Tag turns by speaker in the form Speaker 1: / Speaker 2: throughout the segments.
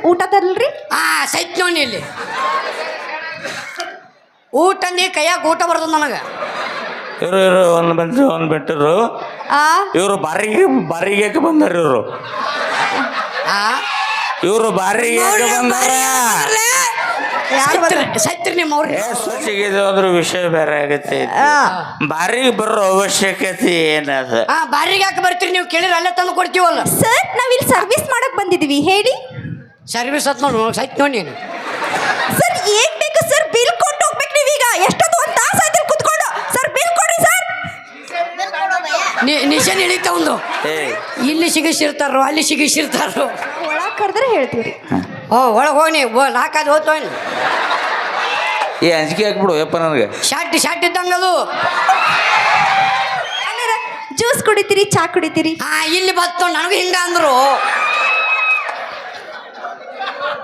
Speaker 1: ಊಟ ತರಲ್ರಿ?
Speaker 2: ಸೈತ್ ನೋಡಿ ಇಲ್ಲಿ ಊಟ ನೀ ಕೈಯಾಗ ಊಟ ಬರ್ತದ ನನಗೆ.
Speaker 3: ಇವರು ಒಂದು ಬಿಟ್ಟರು ಇವರು ಬಾರಿಗೆ ಬಂದಾರ ಇವರು ಬಾರಿಗೆ ಬಂದಾರ.
Speaker 2: ಸೈತ್ರಿ ನಿಮ್ಮ ಅವ್ರಿಗೆ
Speaker 3: ಸ್ವಚ್ಛಗಿದ್ರೆ ವಿಷಯ ಬೇರೆ ಆಗತ್ತೆ. ಬಾರಿಗೆ ಬರೋ ಅವಶ್ಯಕತೆ ಏನದ?
Speaker 2: ಬಾರಿಗೆ ಯಾಕೆ ಬರ್ತೀರಿ ನೀವು? ಕೇಳಿದ್ರೆ ಅಲ್ಲೇ ತಂದು ಕೊಡ್ತೀವಲ್ಲ.
Speaker 1: ಸರ್ ನಾವಿಲ್ಲಿ ಸರ್ವಿಸ್ ಮಾಡಕ್ ಬಂದಿದೀವಿ, ಹೇಳಿ.
Speaker 2: ಸರ್ವಿಸ್ ಹತ್ ನೋಡಿ ಸೈತ್ ನೋಡಿ ನೀನು.
Speaker 1: ಸರ್ ಏನ್ ಬೇಕು ಸರ್? ಬಿಲ್ ಕೊಟ್ಟು ಹೋಗ್ಬೇಕು ನೀವೀಗ. ಎಷ್ಟೊತ್ತು ಒಂದು ತಾಸು ಆಯ್ತು ಕುತ್ಕೊಂಡು. ಸರ್ ಬಿಲ್ ಕೊಡ್ರಿ ಸರ್.
Speaker 2: ನಿಶನ್ ಇಳಿತ ಒಂದು ಇಲ್ಲಿ ಸಿಗಿಸಿರ್ತಾರೋ ಅಲ್ಲಿ ಸಿಗಿಸಿರ್ತಾರೋ.
Speaker 1: ಒಳಗೆ ಕರೆದ್ರೆ ಹೇಳ್ತೀವ್ರಿ.
Speaker 2: ಒಳಗೆ ಹೋಗಿ ನಾಲ್ಕಾದ್ ಹೋಗ್ತೋ
Speaker 3: ಅಂಜಿಕೆ ಹಾಕ್ಬಿಡು ಯಪ್ಪ ನನಗೆ.
Speaker 2: ಶಾಟ್ ಇದ್ದಂಗ ಅದು.
Speaker 1: ಜ್ಯೂಸ್ ಕುಡಿತೀರಿ, ಚಾ ಕುಡಿತೀರಿ?
Speaker 2: ಇಲ್ಲಿ ಬತ್ತು ನನಗೂ ಹಿಂಗ ಅಂದ್ರು.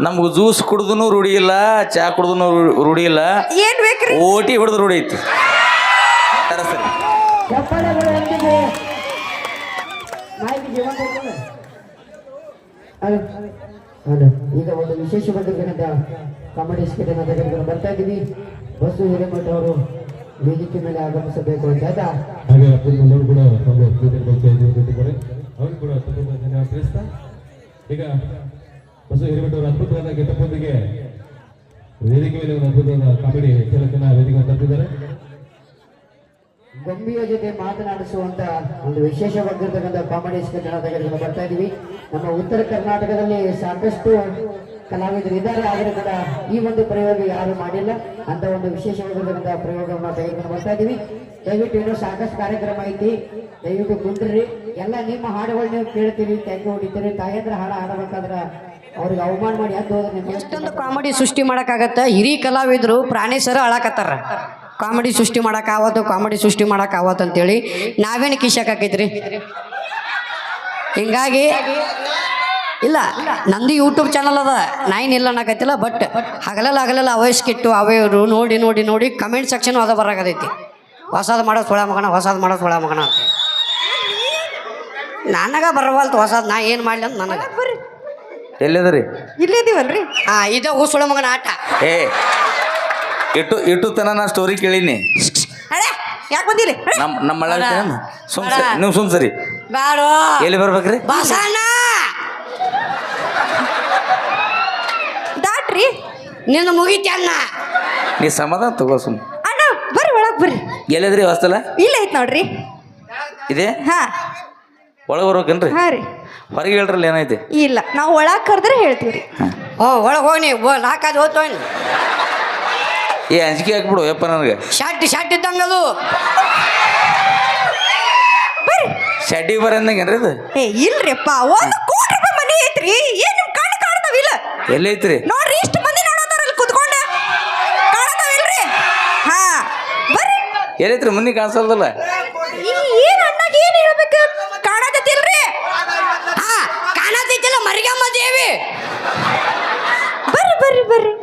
Speaker 3: ನಮ್ಗೆ ಜ್ಯೂಸ್ ಕುಡ್ದು ರೂಢಿ ಇಲ್ಲ, ಚಾ ಕುಡ್ದು ರೂಢಿ ಇಲ್ಲ.
Speaker 1: ಏನ್ ಬೇಕ್ರಿ?
Speaker 3: ಓಟಿ ಹೊಡೆದು ರೂಢಿ ಐತಿ. ಸರಿ
Speaker 4: ಈಗ ಒಂದು ವಿಶೇಷವಾಗಿರ್ತಕ್ಕಂಥ ಕಾಮಿಡಿ ಸ್ಕಿಟ್ ಅನ್ನು ತೆಗೆದುಕೊಂಡು ಬರ್ತಾ ಇದ್ದೀವಿ. ಬಸ್ಸು ಹಿರೇಮಠ ಅವರು ವೇದಿಕೆ ಮೇಲೆ ಆಗಮಿಸಬೇಕು ಅಂತ ಹಾಗೆ ಅಪ್ಪನವರು ಕೂಡ ಅವರು ಕೂಡ ತುಂಬ ಧನ್ಯವಾದ ತಿಳಿಸ್ತಾ ಈಗ ಬಸ್ಸು ಹಿರೇಮಠ ಅವರು ಅದ್ಭುತವಾದ ಗೆಟಪ್ಪೊಂದಿಗೆ ವೇದಿಕೆ ಮೇಲೆ ಒಂದು ಅದ್ಭುತವಾದ ಕಾಮಿಡಿ ಚಾಲಕನ ವೇದಿಕೆ ತಪ್ಪಿದ್ದಾರೆ. ಗೊಂಬಿಯ ಜೊತೆ ಮಾತನಾಡಿಸುವಂತ ಒಂದು ವಿಶೇಷವಾಗಿರ್ತಕ್ಕಂಥ ಕಾಮಿಡಿ ಸ್ಕಿಟ್ ಅನ್ನು ತೆಗೆದುಕೊಂಡು ಬರ್ತಾ ಇದ್ದೀವಿ. ನಮ್ಮ ಉತ್ತರ ಕರ್ನಾಟಕದಲ್ಲಿ ಸಾಕಷ್ಟು ಕಲಾವಿದರು ಇದ್ದಾರೆ, ಆದರೆ ಕೂಡ ಈ ಒಂದು ಪ್ರಯೋಗ ಯಾರು ಮಾಡಿಲ್ಲ. ಅಂತ ಒಂದು ವಿಶೇಷವಾಗಿರ್ತಕ್ಕಂಥ ಪ್ರಯೋಗವನ್ನು ತೆಗೆದುಕೊಂಡು ಬರ್ತಾ ಇದ್ದೀವಿ. ದಯವಿಟ್ಟು ಇನ್ನೂ ಸಾಕಷ್ಟು ಕಾರ್ಯಕ್ರಮ ಐತಿ, ದಯವಿಟ್ಟು ಕುಂಡ್ರಿ. ಎಲ್ಲ ನಿಮ್ಮ ಹಾಡುಗಳು ನೀವು ಕೇಳ್ತೀರಿ, ತೆಗೆ ಹೊಡಿತೀರಿ. ತಾಯಂದ್ರ ಹಾಡು ಹಾಡಬೇಕಾದ್ರೆ ಅವ್ರಿಗೆ ಅವಮಾನ ಮಾಡಿ ಅದು ಹೋದ್ರೆ
Speaker 2: ಎಷ್ಟೊಂದು ಕಾಮಿಡಿ ಸೃಷ್ಟಿ ಮಾಡಕ್ಕಾಗತ್ತ. ಹಿರಿಯ ಕಲಾವಿದರು ಪ್ರಾಣೇಶ್ವರ ಅಳಕತ್ತಾರ. ಕಾಮಿಡಿ ಸೃಷ್ಟಿ ಮಾಡಕ್ಕಾವತ್ತು ಅಂತೇಳಿ ನಾವೇನು ಕಿಶಾಕೈತ್ರಿ. ಹಿಂಗಾಗಿ ಇಲ್ಲ, ನಂದು ಯೂಟ್ಯೂಬ್ ಚಾನಲ್ ಅದ, ನಾಯಿನ್ ಇಲ್ಲ ಅನ್ನಕತ್ತಿಲ್ಲ. ಬಟ್ ಹಗಲೆಲ್ಲ ಅವಯಸ್ಕಿಟ್ಟು ಅವೆಯವರು ನೋಡಿ ಕಮೆಂಟ್ ಸೆಕ್ಷನ್ ಅದ ಬರಾಕತೈತಿ. ಹೊಸದು ಮಾಡೋ ಸೊಳ ಮಗನ ಅಂತ ನನಗೆ ಬರವಲ್ತು ಹೊಸದು. ನಾ ಏನು ಮಾಡಲಿ ಅಂತ ನನಗೆ.
Speaker 3: ಎಲ್ಲಿದ್ರಿ?
Speaker 1: ಇಲ್ಲಿದ್ದೀವಲ್ರಿ.
Speaker 2: ಇದ ಸುಳ ಮಗನ ಆಟ.
Speaker 3: ಇಟ್ಟು ತನ ನಾ ಸ್ಟೋರಿ ಕೇಳೀನಿ.
Speaker 1: ಯಾಕೆ ಬಂದಿಲ್ಲ?
Speaker 3: ನಮ್ಮ ನೀವು ಸುಮ್ ಸರಿ
Speaker 2: ಬ್ಯಾಡೋ.
Speaker 3: ಎಲ್ಲಿ ಬರ್ಬೇಕ್ರಿ?
Speaker 2: ಬಸಣ್ಣ
Speaker 1: ದಾಟ್ರಿ
Speaker 2: ನಿನ್ನ ಮುಗಿತಿ ಅಣ್ಣ.
Speaker 3: ನೀ ಸಮಾಧಾನ ತಗೋ ಸುಮ್.
Speaker 1: ಅಣ್ಣ ಬರ್ರಿ ಒಳಗೆ ಬರ್ರಿ.
Speaker 3: ಎಲ್ಲಿದ್ರಿ ಹೊಸ್ತಲ?
Speaker 1: ಇಲ್ಲ ಐತ್ ನೋಡ್ರಿ.
Speaker 3: ಇದೆ
Speaker 1: ಹಾ
Speaker 3: ಒಳಗೆ ಬರ್ಬೇಕೇನ್ರಿ?
Speaker 1: ಹಾ ರೀ.
Speaker 3: ಹೊರಗೆ ಹೇಳ್ರಲ್ಲ ಏನೈತಿ?
Speaker 1: ಇಲ್ಲ, ನಾವು ಒಳಗೆ ಕರೆದ್ರೆ ಹೇಳ್ತೀವ್ರಿ.
Speaker 2: ಒಳಗೆ ಹೋಗಿ ನಾಲ್ಕಾದ್ ಹೋಗ್ತೋ
Speaker 3: ಅಂಜಿಕೆ ಹಾಕ್ಬಿಡು ಯಪ್ಪ ನನಗೆ.
Speaker 2: ಶಾಟ್ ಇದ್ದಂಗ ಅದು.
Speaker 3: ಶಡ್ಡಿ ಬರಂದಂಗೇನ್ರಿ ಇದು?
Speaker 1: ಇಲ್ರಿಪ್ಪ, 1 ಕೋಟಿ ರೂಪಾಯಿ ಮನಿ ಐತ್ರಿ. ಏನ್ ನಿಮ್ ಕಣ್ಣು ಕಾಣ್ತಾವಿಲ್ಲ?
Speaker 3: ಎಲ್ಲಿ ಐತ್ರಿ?
Speaker 1: ನೋಡ್ರಿ, ಇಷ್ಟು ಮಂದಿ ನೋಡೋತಾರಲ್ಲಿ ಕುತ್ಕೊಂಡ ಕಾಣತಾವಿಲ್ರಿ? ಹಾ ಬರ್ರಿ.
Speaker 3: ಎಲ್ಲೈತ್ರಿ? ಮುಂದೆ ಕಾಣಿಸಲ್ದಲ್ಲ.
Speaker 1: ಏನ್ ಅಣ್ಣಾಗ ಏನ್ ಹೇಳ್ಬೇಕು? ಕಾಣತೈತಿಲ್ರಿ?
Speaker 2: ಕಾಣತೈತಿಲ್ಲ ಮರಿಗಮ್ಮ ದೇವಿ.
Speaker 1: ಬರ್ರಿ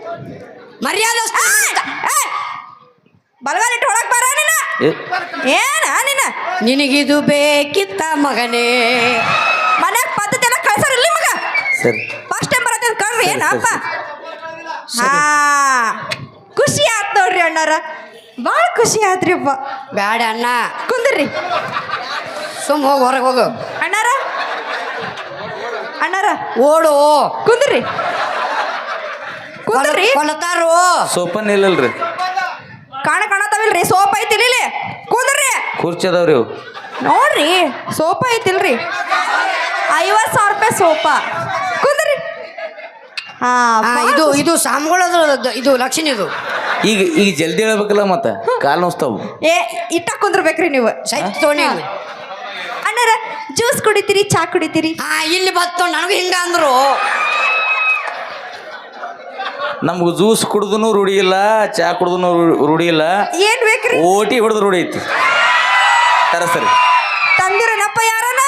Speaker 2: ಮರ್ಯಾದ
Speaker 1: ಬಲಗಾಲಿಟ್ಟು ಒಳಗ್ ಬರ. ಏನ
Speaker 2: ನಿನಗಿದು ಬೇಕಿತ್ತ ಮಗನೇ?
Speaker 1: ಮನ್ಯಾಗ ಪದ್ಧತಿ ಎಲ್ಲ ಕಳ್ಸಾರಿಲ್ಲ ಮಗ.
Speaker 3: ಸರಿ
Speaker 1: ಫಸ್ಟ್ ಟೈಮ್ ಬರತ್ತೆ ಕಳ್ರಿ. ಏನಪ್ಪ? ಹಾ ಖುಷಿ ಆತ್ ನೋಡ್ರಿ ಅಣ್ಣಾರ, ಭಾಳ ಖುಷಿ ಆತ್ರಿಪ್ಪ.
Speaker 2: ಬ್ಯಾಡ ಅಣ್ಣ,
Speaker 1: ಕುಂದ್ರಿ.
Speaker 2: ಸುಮ್ ಹೋಗಿ ಹೊರಗೆ ಹೋಗು.
Speaker 1: ಅಣ್ಣಾರ
Speaker 2: ಓಡು.
Speaker 1: ಕುಂದ್ರಿ.
Speaker 2: ಕೊಲತಾರು
Speaker 3: ಸೋಪನ್ ಇಲ್ಲಲ್ರಿ?
Speaker 1: ಕಾಣತಾವಿಲ್ರಿ? ಸೋಪ್ ಐತಿಲ್ಲ ಇಲ್ಲಿ? ಕುಂದ್ರಿ.
Speaker 3: ಕುರ್ಚಿ ಅದಾವ್ರಿ ಅವು
Speaker 1: ನೋಡ್ರಿ. ಸೋಪ ಐತಿಲ್ರಿ? 50,000 ರೂಪಾಯಿ ಸೋಪ. ಕುಂದ್ರಿ.
Speaker 2: ಇದು ಸಾಮ್ಗಳದು. ಇದು ಲಕ್ಷಣ. ಇದು
Speaker 3: ಈಗ ಜಲ್ದಿ ಹೇಳ್ಬೇಕಲ್ಲ, ಮತ್ತೆ ಕಾಲು ನೋಸ್ತಾವು.
Speaker 1: ಇಟ್ಟ ಕುಂದ್ರಬೇಕ್ರಿ ನೀವು.
Speaker 2: ಸೈತ್ ತೋಣಿ.
Speaker 1: ಅಣ್ಣಾರ ಜ್ಯೂಸ್ ಕುಡಿತೀರಿ, ಚಾ ಕುಡಿತೀರಿ?
Speaker 2: ಇಲ್ಲಿ ಬತ್ತು ನನಗೂ ಹಿಂಗ ಅಂದ್ರು.
Speaker 3: ನಮ್ಗೆ ಜ್ಯೂಸ್ ಕುಡ್ದು ರೂಢಿ ಇಲ್ಲ, ಚಾ ಕುಡ್ದು ರೂಢಿ ಇಲ್ಲ.
Speaker 1: ಏನ್ ಬೇಕ್ರಿ?
Speaker 3: ಓಟಿ ಹೊಡೆದು ರೂಢಿ ಐತಿ. ಸರಿ
Speaker 1: ತಂದಿರನಪ್ಪ ಯಾರನ?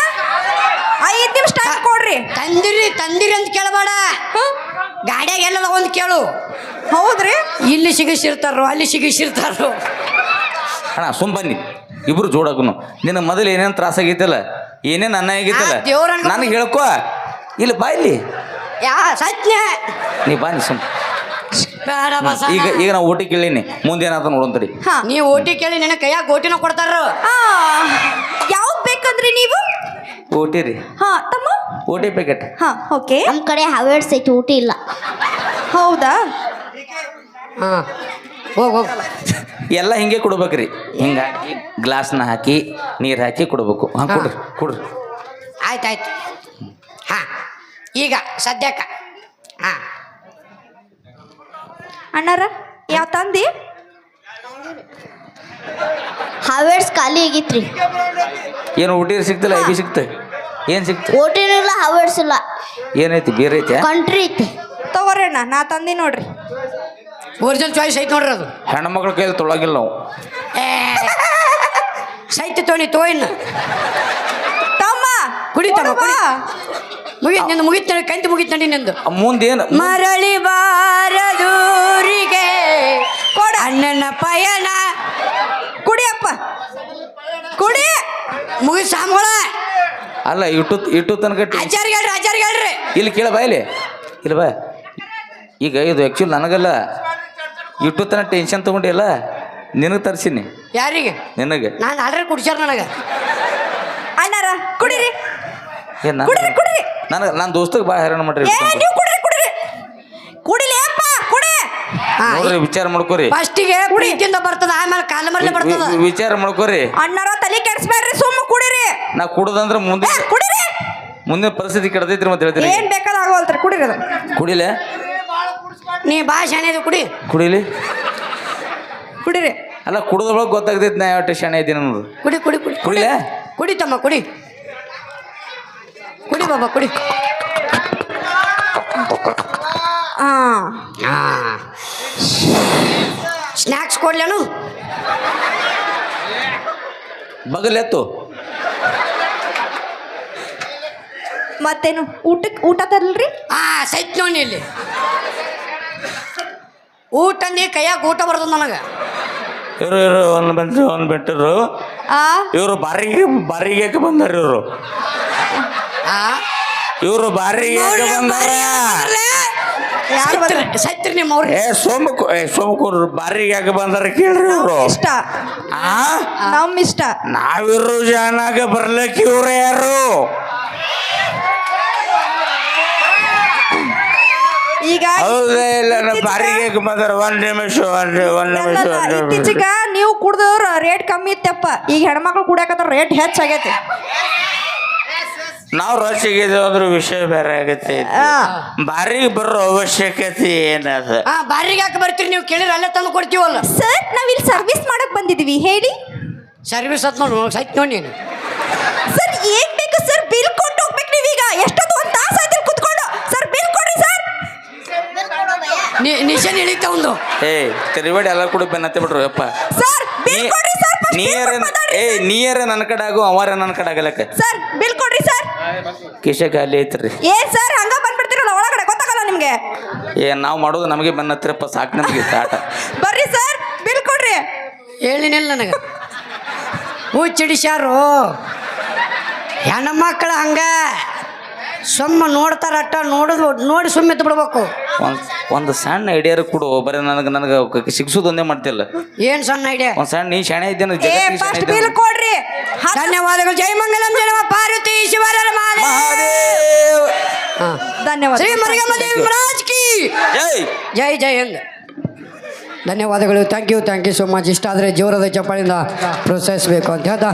Speaker 1: 5 ನಿಮಿಷ ಟೈಮ್ ಕೊಡ್ರಿ.
Speaker 2: ತಂದಿರಿ ಅಂತ ಕೇಳಬೇಡ. ಗಾಡಿಯಾಗ ಎಲ್ಲ ಒಂದು ಕೇಳು.
Speaker 1: ಹೌದ್ರಿ?
Speaker 2: ಇಲ್ಲಿ ಸಿಗಿಸಿರ್ತಾರೋ ಅಲ್ಲಿ ಸಿಗಿಸಿರ್ತಾರೋ.
Speaker 3: ಅಣ್ಣ ಸುಮ್ ಬನ್ನಿ ಇಬ್ರು ಜೋಡಾಕನು. ನಿನ್ನ ಮೊದಲು ಏನೇನು ತ್ರಾಸ ಆಗೈತಲ್ಲ, ಏನೇನು ಅನ್ನ ಆಗೈತಲ್ಲ ನನಗೆ ಹೇಳ್ಕೊ. ಇಲ್ಲಿ ಬಾ ಇಲ್ಲಿ.
Speaker 2: ಯಾ ಸತ್ಯ
Speaker 3: ನೀ ಬನ್ನಿ ಸುಮ್
Speaker 2: ಬೇಡ ಬಸ
Speaker 3: ಈಗ ನಾವು ಓಟಿ ಕೇಳೀನಿ ಮುಂದೇನಾತ ನೋಡಂತರಿ.
Speaker 1: ಹಾ
Speaker 2: ನೀವು ಓಟಿ ಕೇಳಿ ನಿನ್ನ ಕೈಯಾಗ ಗೋಟಿನ ಕೊಡ್ತಾರ.
Speaker 1: ಯಾವ್ದು ಬೇಕಂದ್ರಿ ನೀವು?
Speaker 3: ಓಟಿ ರೀ,
Speaker 1: ಹಾ ತಮ್ಮ
Speaker 3: ಓಟಿ ಪ್ಯಾಕೆಟ್.
Speaker 1: ಹಾ ಓಕೆ.
Speaker 5: ನಮ್ಮ ಕಡೆ ಹವೇಡ್ಸ್ ಐತಿ, ಊಟ ಇಲ್ಲ.
Speaker 1: ಹೌದಾ?
Speaker 2: ಹಾ ಹೋಗ್
Speaker 3: ಎಲ್ಲ ಹಿಂಗೆ ಕೊಡ್ಬೇಕ್ರಿ. ಹಿಂಗಾಗಿ ಗ್ಲಾಸ್ನ ಹಾಕಿ ನೀರು ಹಾಕಿ ಕೊಡ್ಬೇಕು. ಹಾಂ ಕೊಡ್ರಿ ಕೊಡ್ರಿ.
Speaker 2: ಆಯ್ತಾಯ್ತು. ಹಾ ಈಗ ಸದ್ಯಕ್ಕ ಹಾ
Speaker 1: ಅಣ್ಣಾರ ಯಾವ ತಂದಿ?
Speaker 5: ಹವೇಡ್ಸ್ ಖಾಲಿ ಆಗಿತ್ರಿ.
Speaker 3: ಏನು ಓಟಿ ಸಿಕ್ತಿಲ್ಲ, ಐಬಿ ಸಿಕ್ತ? ಏನು ಸಿಕ್ತು?
Speaker 5: ಊಟನೂ ಇಲ್ಲ, ಹವೇಡ್ಸ್ ಇಲ್ಲ.
Speaker 3: ಏನೈತಿ ಬೇರೆ ಐತೆ?
Speaker 5: ಕಂಟ್ರಿ ಐತಿ.
Speaker 1: ತಗೋರಿ ಅಣ್ಣ, ನಾ ತಂದಿ ನೋಡ್ರಿ.
Speaker 2: ಒರಿಜಿನಲ್ ಚಾಯ್ಸ್ ಐತಿ ನೋಡ್ರಿ ಅದು.
Speaker 3: ಹೆಣ್ಮಕ್ಳ ಕೈಯಲ್ಲಿ ತೊಳಗಿಲ್ಲ ನಾವು.
Speaker 2: ಸೈಟ್ ತೋಣಿ ತೋಯಿನ
Speaker 1: ತಮ್ಮ
Speaker 2: ಕುಡಿತಮ್ಮ
Speaker 1: ಕೊಡು ಬಾ.
Speaker 2: ನಿಂದು ಮುಗಿತ ಕಂತಿ ಮುಗಿತ ನಡಿ ನಿಂದು.
Speaker 3: ಮುಂದೇನು
Speaker 2: ಮರಳಿ ಬಾರದೂರಿಗೆ
Speaker 1: ಕೊಡ
Speaker 2: ಅಣ್ಣನ ಪಯಣ
Speaker 1: ಕುಡಿಯಪ್ಪ ಕುಡಿ.
Speaker 2: ಮುಗಿಸ್ ಸಾಮ್ಗಳ
Speaker 3: ಅಲ್ಲ ಇಟ್ಟು ತನಕ
Speaker 2: ಆಚಾರ್ಯಗಳ್ರಿ
Speaker 3: ಇಲ್ಲಿ ಕೇಳ ಬಾ, ಇಲ್ಲಿ ಇಲ್ಲ ಬಾ. ಈಗ ಇದು ಆ್ಯಕ್ಚುಲಿ ನನಗಲ್ಲ, ಇಟ್ಟು ತನ ಟೆನ್ಷನ್ ತೊಗೊಂಡಿಲ್ಲ, ನಿನಗೆ ತರಿಸೀನಿ.
Speaker 2: ಯಾರಿಗೆ?
Speaker 3: ನಿನಗೆ.
Speaker 2: ನಾನು ಆಲ್ರೆಡಿ ಕುಡಿಸ್ಯಾರ ನನಗೆ.
Speaker 1: ಅಣ್ಣಾರ ಕುಡಿರಿ
Speaker 3: ಏನು
Speaker 1: ಕುಡಿರಿ ಕುಡಿರಿ.
Speaker 3: ನನ್ನ ದೋಸ್ತಗೆ ಭಾಳ ಹೈರಾಣ ಮಾಡ್ರಿ.
Speaker 1: ನೀವು ಕುಡಿರಿ ಕುಡಿರಿ ಕುಡಿಲಿ ಅಪ್ಪ ಕುಡಿ.
Speaker 3: ನೋಡ್ರಿ ವಿಚಾರ ಮಾಡ್ಕೋರಿ.
Speaker 2: ಫಸ್ಟಿಗೆ ಪ್ರೀತಿಯಿಂದ ಬರ್ತದ, ಆಮೇಲೆ ಕಾಲ ಮರಲೆ ಬರ್ತದ.
Speaker 3: ವಿಚಾರ ಮಾಡ್ಕೋರಿ.
Speaker 1: ಅಣ್ಣಾರ ತಲೆ ಕೆಡಿಸ್ಬೇಡ್ರಿ, ಸುಮ್ಮ ಕುಡಿರಿ.
Speaker 3: ನಾ ಕುಡ್ದಂದ್ರೆ ಮುಂದೆ
Speaker 1: ಕುಡಿರಿ.
Speaker 3: ಮುಂದಿನ ಪರಿಸ್ಥಿತಿ ಕೆಡತೈತ್ರಿ ಮತ್ತೆ ಹೇಳ್ತೀನಿ.
Speaker 1: ಏನ್ ಬೇಕಾದ ಆಗೋಲ್ತ್ರಿ, ಕುಡಿರಿ ಅದು.
Speaker 3: ಕುಡಿಲೆ
Speaker 2: ನೀ ಭಾಳ ಶಾಣೆ ಕುಡಿ.
Speaker 3: ಕುಡಿಲಿ
Speaker 1: ಕುಡಿರಿ.
Speaker 3: ಅಲ್ಲ ಕುಡ್ದೊಳಗೆ ಗೊತ್ತಾಗ್ತೈತಿ ನಾ ಯಾವ ಶಾಣೆ ಇದ್ದೀನಿ ಅನ್ನೋದು.
Speaker 2: ಕುಡಿ ಕುಡಿ ಕುಡಿ
Speaker 3: ಕುಡಿಲೆ
Speaker 2: ಕುಡಿತಮ್ಮ ಕುಡಿ ಕುಡಿ ಬಾಬಾ ಕುಡಿ. ಸ್ನ್ಯಾಕ್ಸ್ ಕೊಡ್ಲೇನು?
Speaker 3: ಬಗಲೆತ್ತು
Speaker 1: ಮತ್ತೇನು ಊಟ ತರಲ್ರಿ?
Speaker 2: ಸೈತ್ ನೋಡಿ ಇಲ್ಲಿ ಊಟ ನೀ ಕೈಯಾಗ ಊಟ ಬರ್ತದ ನನಗೆ.
Speaker 3: ಇವರು ಒಂದು ಬಿಟ್ಟರು ಇವರು ಬಾರಿಗೆ ಬಂದಾರ. ಇವರು ಬಾರಿಗೆ ಬಂದಾರ.
Speaker 2: ಸೈತ್ರಿ ನಿಮ್ಮ ಅವ್ರಿ
Speaker 3: ಸೋಮಕೂರು ಬಾರಿಗೆ ಯಾಕೆ ಬಂದಾರ ಕೇಳ್ರಿ ಇವರು.
Speaker 1: ಇಷ್ಟ ನಮ್ ಇಷ್ಟ.
Speaker 3: ನಾವಿರು ಜನಾಗ ಬರ್ಲಿಕ್ಕೆ ಇವ್ರು ಯಾರು?
Speaker 1: ಈಗ
Speaker 3: ಹೌದೇ ಇಲ್ಲ, ಬಾರಿಗೆ ಬಂದಾರ. ಒಂದ್ ನಿಮಿಷ
Speaker 1: ಇತ್ತೀಚಿಗ ನೀವು ಕುಡ್ದವ್ರ ರೇಟ್ ಕಮ್ಮಿ ಇತ್ತಪ್ಪ. ಈಗ ಹೆಣ್ಮಕ್ಳು ಕುಡಿಯಾಕತ್ತಾರ, ರೇಟ್ ಹೆಚ್ಚಾಗೈತಿ.
Speaker 3: ನಾವು ರೊಚ್ಚಿಗಿದ್ದೇವೆ ಅಂದ್ರೆ ವಿಷಯ ಬೇರೆ ಆಗತ್ತೆ. ಬಾರಿಗೆ ಬರೋ ಅವಶ್ಯಕತೆ ಏನದ?
Speaker 2: ಬಾರಿಗೆ ಯಾಕೆ ಬರ್ತೀರಿ ನೀವು? ಕೇಳಿದ್ರೆ ಅಲ್ಲೇ ತಂದು ಕೊಡ್ತೀವಲ್ಲ.
Speaker 1: ಸರ್ ನಾವ್ ಇಲ್ಲಿ ಸರ್ವಿಸ್ ಮಾಡಕ್ ಬಂದಿದೀವಿ, ಹೇಳಿ.
Speaker 2: ಸರ್ವಿಸ್ ಹತ್ ನೋಡು, ಸೈತ್ ನೋಡಿ ನೀನು.
Speaker 1: ಸರ್ ಏನ್ ಬೇಕು ಸರ್? ಬಿಲ್ ಕೊಟ್ಟು ಹೋಗ್ಬೇಕು ನೀವೀಗ. ಎಷ್ಟೊಂದು ಒಂದು ತಾಸು ಆಯ್ತು ಕುತ್ಕೊಂಡು. ಸರ್ ಬಿಲ್ ಕೊಡ್ರಿ ಸರ್.
Speaker 2: ನಿಶನ್ ಇಳಿತ ಒಂದು
Speaker 3: ತಿರುವಾಡಿ ಎಲ್ಲ ಕೂಡ ಬೆನ್ನತ್ತೆ ಬಿಟ್ರು ಯಪ್ಪ.
Speaker 1: ಸರ್ ಬಿಲ್ ಕೊಡ್ರಿ ಸರ್.
Speaker 3: ನೀಯರ ನನ್ನ ಕಡೆ ಆಗು, ಅವರ ನನ್ನ ಕಡೆ ಆಗಲಕ್ಕ.
Speaker 1: ಸರ್ ಬಿಲ್ ಕೊಡ್ರಿ ಸರ್.
Speaker 3: ಕಿಶ ಖಾಲಿ ಐತ್ರಿ.
Speaker 1: ಏನ್ ಸರ್ ಹಂಗ ಬಂದ್ಬಿಡ್ತಿರಲ್ಲ ಒಳಗಡೆ, ಗೊತ್ತಾಗಲ್ಲ ನಿಮ್ಗೆ?
Speaker 3: ನಾವು ಮಾಡೋದು ನಮಗೆ ಬೆನ್ನತ್ತಿರಪ್ಪ, ಸಾಕು ನಮಗೆ ಆಟ.
Speaker 1: ಬರ್ರಿ ಸರ್ ಬಿಲ್ ಕೊಡ್ರಿ.
Speaker 2: ಹೇಳಿನಿಲ್ಲ ನನಗೆ ಹುಚ್ಚಿಡಿಸ್ಯಾರು ಹೆಣ್ಮಕ್ಳು ಹಂಗ ಸುಮ್ಮ ನೋಡ್ತಾರಟ್ಟ, ನೋಡಿ ಸುಮ್ಮಿತ್ತು ಬಿಡ್ಬೇಕು.
Speaker 3: ಒಂದು ಸಣ್ಣ ಐಡಿಯಾರು ಕೊಡು, ಬರೀ ನನಗೆ ಸಿಗ್ಸೋದು ಒಂದೇ ಮಾಡ್ತಿಲ್ಲ.
Speaker 2: ಏನ್ ಸಣ್ಣ ಐಡಿಯಾ?
Speaker 3: ಒಂದು ಸಣ್ಣ ನೀ ಶಾಣೆ ಇದ್ದೇನೆ.
Speaker 1: ಫಸ್ಟ್ ಬಿಲ್ ಕೊಡ್ರಿ.
Speaker 2: ಧನ್ಯವಾದಗಳು. ಜೈ ಮಂಗಲಂ ಜನಮ ಪಾರ್ವತಿ ಶಿವರ
Speaker 3: ಮಹಾದೇವ್.
Speaker 1: ಧನ್ಯವಾದ.
Speaker 2: ಶ್ರೀ ಮರಿಗಮ್ಮ ದೇವಿ ಮಹಾರಾಜ್ ಕಿ
Speaker 3: ಜೈ
Speaker 2: ಜೈ ಜೈ ಎಂದು ಧನ್ಯವಾದಗಳು. Thank you so much. ಇಷ್ಟ ಆದರೆ ಜೋರದ ಚಪ್ಪಾಳಿಂದ ಪ್ರೋತ್ಸಾಹಿಸಬೇಕು ಅಂತ ಹೇಳ್ತಾ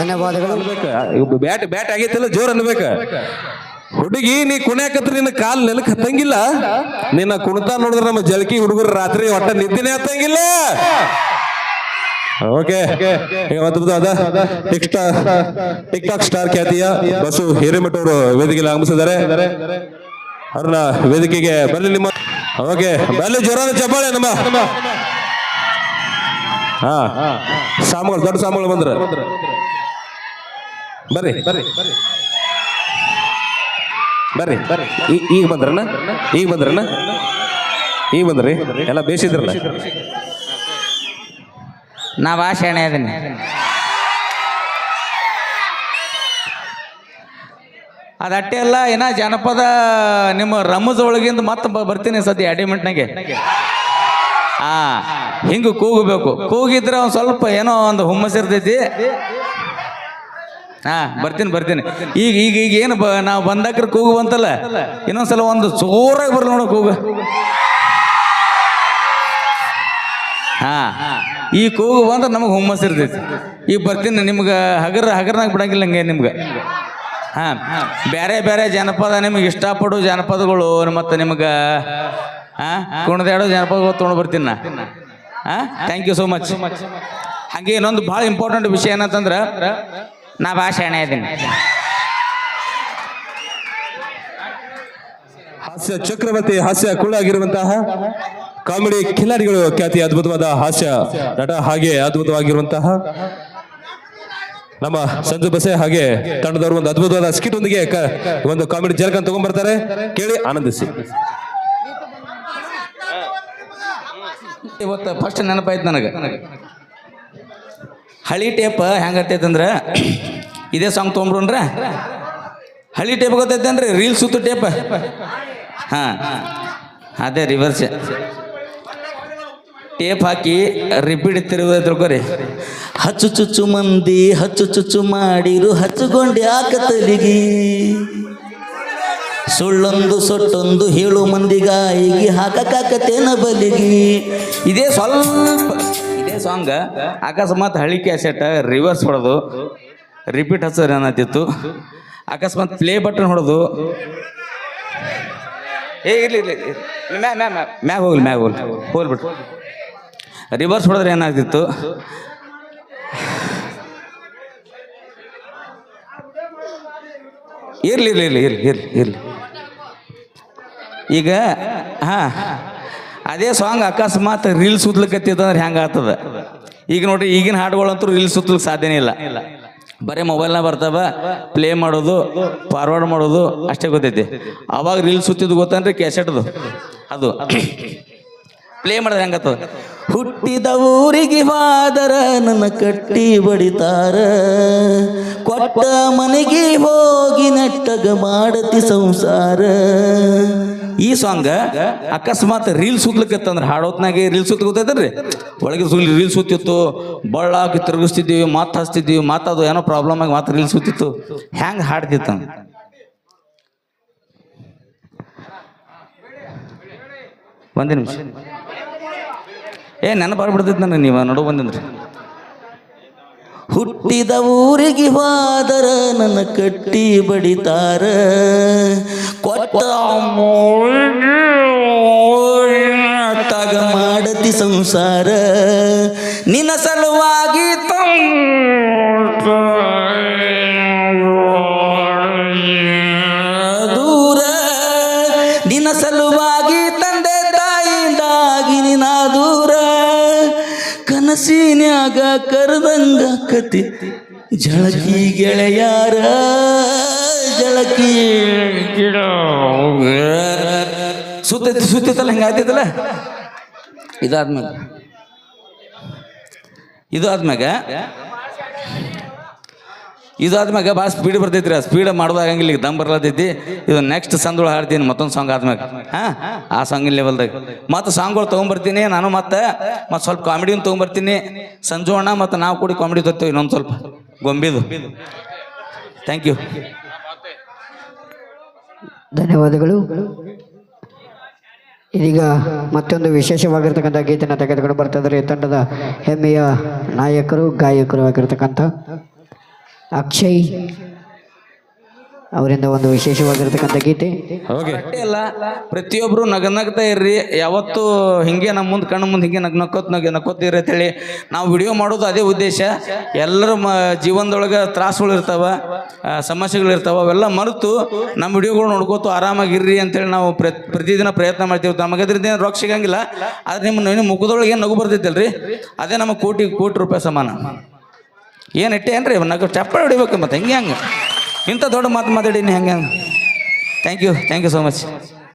Speaker 2: ಧನ್ಯವಾದಗಳು.
Speaker 6: ಬ್ಯಾಟ್ ಆಗೈತಿಲ್ಲ, ಜೋರ್ ಅನ್ಬೇಕ. ಹುಡುಗಿ ನೀ ಕುಣ್ಯಾಕತ್ರ ನಿನ್ನ ಕಾಲ್ ನೆಲಕ್ ಹತ್ತಂಗಿಲ್ಲ. ನಿನ್ನ ಕುಣಿತ ನೋಡಿದ್ರೆ ನಮ್ಮ ಜಲಕಿ ಹುಡುಗರು ರಾತ್ರಿ ಒಟ್ಟ ನಿದ್ದಿನೇ ಹತ್ತಂಗಿಲ್ಲ. ಓಕೆ, ಟಿಕ್ ಟಾಕ್ ಸ್ಟಾರ್ ಖ್ಯಾತಿಯ ಬಸು ಹಿರೇಮಠ ಅವರು ವೇದಿಕೆಗೆ ಆಗಮಿಸಿದ್ದಾರೆ. ಅವ್ರನ್ನ ವೇದಿಕೆಗೆ ಬರ್ಲಿ ನಿಮ್ಮ. ಓಕೆ, ಬರ್ಲಿ ಜೋರಾದ ಚಪ್ಪಾಳೆ ನಮ್ಮ. ಹಾ, ಸಾಮಗಳು ದೊಡ್ಡ ಸಾಮಗಳು ಬಂದ್ರ. ಬರ್ರಿ ಬರ್ರಿ ಬರ್ರಿ ಬರ್ರಿ. ಈಗ ಬಂದ್ರಣ್ಣ, ಈಗ ಬಂದ್ರಿ. ಎಲ್ಲ ಬೇಸಿದ್ರಲ್ಲ.
Speaker 3: ನಾ ಭಾಳ ಶಾಣೆ ಅದೀನಿ. ಅದು ಅಟ್ಟೆ ಅಲ್ಲ ಏನ ಜಾನಪದ ನಿಮ್ಮ ರಮಜ್ ಒಳಗಿಂದ ಮತ್ತೆ ಬರ್ತೀನಿ ಸದ್ಯ ಅಡಿಮೆಂಟ್ನಾಗೆ. ಹಿಂಗೆ ಕೂಗಬೇಕು, ಕೂಗಿದ್ರೆ ಒಂದು ಸ್ವಲ್ಪ ಏನೋ ಒಂದು ಹುಮ್ಮಸ್ಸಿರ್ತೈತಿ. ಬರ್ತೀನಿ ಈಗ ಈಗ ಈಗ ಏನು ನಾವು ಬಂದಾಕ್ರೆ ಕೂಗು ಬಂತಲ್ಲ, ಇನ್ನೊಂದ್ಸಲ ಒಂದು ಜೋರಾಗಿ ಬರ್ಲಿ ನೋಡು ಕೂಗು. ಈ ಕೂಗು ಬಂದ್ರೆ ನಮಗೆ ಹುಮ್ಮಸ್ಸಿರ್ತೈತಿ. ಈಗ ಬರ್ತೀನಿ, ನಿಮ್ಗೆ ಹಗರ್ನಾಗ ಬಿಡಂಗಿಲ್ಲ ಹಂಗೆ ನಿಮ್ಗೆ. ಬೇರೆ ಬೇರೆ ಜನಪದ ನಿಮಗೆ ಇಷ್ಟಪಡೋ ಜನಪದಗಳು ಮತ್ತು ನಿಮ್ಗೆ ಕುಣದಾಡೋ ಜನಪದಗಳು ತೊಗೊಂಡು ಬರ್ತೀನಿ ನಾ. Thank you so much. ಹಾಗೆ ಇನ್ನೊಂದು ಭಾಳ ಇಂಪಾರ್ಟೆಂಟ್ ವಿಷಯ ಏನಂತಂದ್ರೆ, ನಾ ಭಾಷಣ ಇದ್ದೀನಿ.
Speaker 6: ಹಾಸ್ಯ ಚಕ್ರವರ್ತಿ, ಹಾಸ್ಯ ಕುಳ್ಳಾಗಿರುವಂತಹ ಕಾಮಿಡಿ ಖಿಲಾಡಿಗಳು, ಖ್ಯಾತಿ ಅದ್ಭುತವಾದ ಹಾಸ್ಯ ನಟ, ಹಾಗೆ ಅದ್ಭುತವಾಗಿರುವಂತಹ ನಮ್ಮ ಸಂಜು ಬಸೆ ಹಾಗೆ ತಂಡದವರು ಒಂದು ಅದ್ಭುತವಾದ ಸ್ಕಿಟ್ ಒಂದಿಗೆ ಒಂದು ಕಾಮಿಡಿ ಜಲಕನ್ನು ತಗೊಂಡ್ಬರ್ತಾರೆ, ಕೇಳಿ ಆನಂದಿಸಿ.
Speaker 3: ಇವತ್ತು ಫಸ್ಟ್ ನೆನಪಾಯ್ತು ನನಗೆ. ಹಳಿ ಟೇಪ್ ಹೆಂಗತ್ತೈತಂದ್ರೆ, ಇದೇ ಸಾಂಗ್ ತೊಗೊಂಡ್ರೆ ಹಳಿ ಟೇಪ್ ಗೊತ್ತೈತೇನ್ರಿ? ರೀಲ್ ಸುತ್ತು ಟೇಪ್. ಅದೇ ರಿವರ್ಸ್ ಟೇಪ್ ಹಾಕಿ ರಿಪೀಟ್ ತಿರುಗೋರಿ. ಹಚ್ಚು ಚುಚ್ಚು ಮಂದಿ ಹಚ್ಚು ಚುಚ್ಚು ಮಾಡಿರು ಹಚ್ಚುಗೊಂಡೆ ಆಕತಲಿಗಿ, ಸುಳ್ಳೊಂದು ಸೊಟ್ಟೊಂದು ಹೇಳು ಮಂದಿಗಾಯಿಗಿ ಹಾಕಕಾಕತೇನ ಬಲಿಗಿ. ಇದೇ ಸಾಂಗ್ ಅಕಸ್ಮಾತ್ ಹಳಿ ಕ್ಯಾಸೆಟ್ ರಿವರ್ಸ್ ಹೊಡೆದು ರಿಪೀಟ್ ಹಚ್ಚೋರು ಏನಾಗ್ತಿತ್ತು, ಅಕಸ್ಮಾತ್ ಪ್ಲೇ ಬಟನ್ ಹೊಡೆದು ಇರ್ಲಿ ಮ್ಯಾಗ ಹೋಗ್ಬಿಟ್ರು ರಿವರ್ಸ್ ಹೊಡೆದ್ರೆ ಏನಾಗ್ತಿತ್ತು, ಇರ್ಲಿ ಈಗ ಅದೇ ಸಾಂಗ್ ಅಕಸ್ಮಾತ್ ರೀಲ್ಸ್ ಸುತ್ತಲಿಕ್ಕತ್ತಿತ್ತಂದ್ರೆ ಹೆಂಗೆ ಆಗ್ತದೆ? ಈಗ ನೋಡ್ರಿ, ಈಗಿನ ಹಾಡುಗಳಂತೂ ರೀಲ್ಸ್ ಸುತ್ತಲಿಕ್ಕೆ ಸಾಧ್ಯನೇ ಇಲ್ಲ. ಬರೀ ಮೊಬೈಲ್ನಾಗ ಬರ್ತಾವ, ಪ್ಲೇ ಮಾಡೋದು, ಫಾರ್ವರ್ಡ್ ಮಾಡೋದು ಅಷ್ಟೇ ಗೊತ್ತೈತಿ. ಅವಾಗ ರೀಲ್ಸ್ ಸುತ್ತಿದ್ದು ಗೊತ್ತಂದ್ರೆ ಕ್ಯಾಸೆಟ್ದು, ಅದು ಪ್ಲೇ ಮಾಡಿದ್ರೆ ಹೆಂಗತ್ತದ? ಹುಟ್ಟಿದ ಊರಿಗೆ ಹೋದರ ನನ್ನ ಕಟ್ಟಿ ಬಡಿತಾರ, ಕೊಟ್ಟ ಮನೆಗೆ ಹೋಗಿ ನೆಟ್ಟಗ ಮಾಡತಿ ಸಂಸಾರ. ಈ ಸಾಂಗ್ ಅಕಸ್ಮಾತ್ ರೀಲ್ಸ್ ಸುತ್ತಲಿಕ್ಕತ್ತಂದ್ರೆ ಹಾಡೋತ್ನಾಗೆ ರೀಲ್ಸ್ ಸುತ್ತ ಗೊತ್ತೈತಲ್ರಿ, ಒಳಗೆ ರೀಲ್ಸ್ ಸುತ್ತಿತ್ತು, ಬಳ್ಳಾಕಿ ತಿರುಗಿಸ್ತಿದ್ದೀವಿ, ಮಾತು ಹಚ್ತಿದ್ದೀವಿ, ಮಾತಾದು ಏನೋ ಪ್ರಾಬ್ಲಮ್ ಆಗಿ ಮಾತು ರೀಲ್ಸ್ ಸುತ್ತಿತ್ತು, ಹೆಂಗೆ ಹಾಡ್ತಿತ್ತು? ಒಂದೇ ನಿಮಿಷ ನೆನಪು ಬರ್ಬಿಡ್ತೈತಿ ನನಗೆ, ನೀವು ನೋಡು ಬಂದಂದ್ರಿ. ಹುಟ್ಟಿದ ಊರಿಗೆ ಹೋದರ ನನ್ನ ಕಟ್ಟಿ ಬಡಿತಾರ, ಕೊಟ್ಟ ತಗ ಮಾಡತಿ ಸಂಸಾರ, ನಿನ್ನ ಸಲುವಾಗಿ ದೂರ, ನಿನ್ನ ಸಲುವಾಗಿ ತಂದೆ ತಾಯಿಂದಾಗಿ ನಿನ್ನ ದೂರ, ಕನಸಿನ್ಯಾಗ ಕರೆದಂಗ ಕತಿ ಜಳಕಿ ಗೆಳೆಯಾರ, ಜಳಕಿ ಗಿಡ ಸುತ್ತಿತ್ತಲ್ಲ ಹಿಂಗಾಗ್ತಿತ್ತಲ್ಲ. ಇದಾದ್ಮ್ಯಾಗ ಭಾಳ ಸ್ಪೀಡ್ ಬರ್ತೈತ್ರಿ. ಆ ಸ್ಪೀಡ್ ಮಾಡೋದಾಗಂಗಿಲ್ಲ, ಈಗ ದಮ್ ಬರ್ಲತೈತಿ. ಇದು ನೆಕ್ಸ್ಟ್ ಸಂದೊಳ ಹಾಡ್ತೀನಿ ಮತ್ತೊಂದು ಸಾಂಗ್ ಆದ್ಮ್ಯಾಗ. ಆ ಸಾಂಗಿನ ಲೆವೆಲ್ದಾಗ ಮತ್ತು ಸಾಂಗ್ಗಳು ತೊಗೊಂಬರ್ತೀನಿ ನಾನು. ಮತ್ತೆ ಸ್ವಲ್ಪ ಕಾಮಿಡಿನ ತೊಗೊಂಬರ್ತೀನಿ. ಸಂಜು ಅಣ್ಣ ಮತ್ತು ನಾವು ಕೂಡಿ ಕಾಮಿಡಿ ತರ್ತೀವಿ ಇನ್ನೊಂದು ಸ್ವಲ್ಪ ಗೊಂಬಿದು. ಥ್ಯಾಂಕ್ ಯು,
Speaker 4: ಧನ್ಯವಾದಗಳು. ಇದೀಗ ಮತ್ತೊಂದು ವಿಶೇಷವಾಗಿರ್ತಕ್ಕಂಥ ಗೀತೆಯನ್ನು ತೆಗೆದುಕೊಂಡು ಬರ್ತಿದ್ದಾರೆ ತಂಡದ ಹೆಮ್ಮೆಯ ನಾಯಕರು, ಗಾಯಕರು ಆಗಿರ್ತಕ್ಕಂಥ ಅಕ್ಷಯ್ ಅವರಿಂದ ಒಂದು ವಿಶೇಷವಾಗಿರ್ತಕ್ಕಂಥ ಗೀತೆ.
Speaker 3: ಎಲ್ಲ ಪ್ರತಿಯೊಬ್ರು ನಗನಗ್ತಾ ಇರ್ರಿ, ಯಾವತ್ತು ಹಿಂಗೆ ನಮ್ಮ ಮುಂದೆ ಕಣ್ಣು ಮುಂದೆ ಹಿಂಗೆ ನಕ್ಕೋತೀರಿ ಅಂತೇಳಿ ನಾವು ವಿಡಿಯೋ ಮಾಡೋದು ಅದೇ ಉದ್ದೇಶ. ಎಲ್ಲರ ಜೀವನದೊಳಗೆ ತ್ರಾಸುಗಳು ಇರ್ತಾವ, ಸಮಸ್ಯೆಗಳು ಇರ್ತಾವ, ಅವೆಲ್ಲ ಮರೆತು ನಮ್ಮ ವಿಡಿಯೋಗಳು ನೋಡ್ಕೋತು ಆರಾಮಾಗಿರ್ರಿ ಅಂತೇಳಿ ನಾವು ಪ್ರತಿದಿನ ಪ್ರಯತ್ನ ಮಾಡ್ತೀವಿ. ನಮಗೆ ಅದ್ರಿಂದ ರೊಕ್ಕ ಸಿಗಂಗಿಲ್ಲ, ಆದ್ರೆ ನಿಮ್ಮ ಮುಖದೊಳಗೆ ಏನು ನಗು ಬರ್ತೈತಲ್ರಿ, ಅದೇ ನಮಗೆ ಕೋಟಿ ರೂಪಾಯಿ ಸಮಾನ. ಏನು ಇಟ್ಟೆ ಏನ್ರಿ ನಗು ಚಪ್ಪಳ ಹೊಡಿಬೇಕು, ಮತ್ತೆ ಹೆಂಗೆ ಇಂಥ ದೊಡ್ಡ ಮಾತು ಮಾತಾಡೀನಿ ಹೆಂಗೆ. Thank you so much.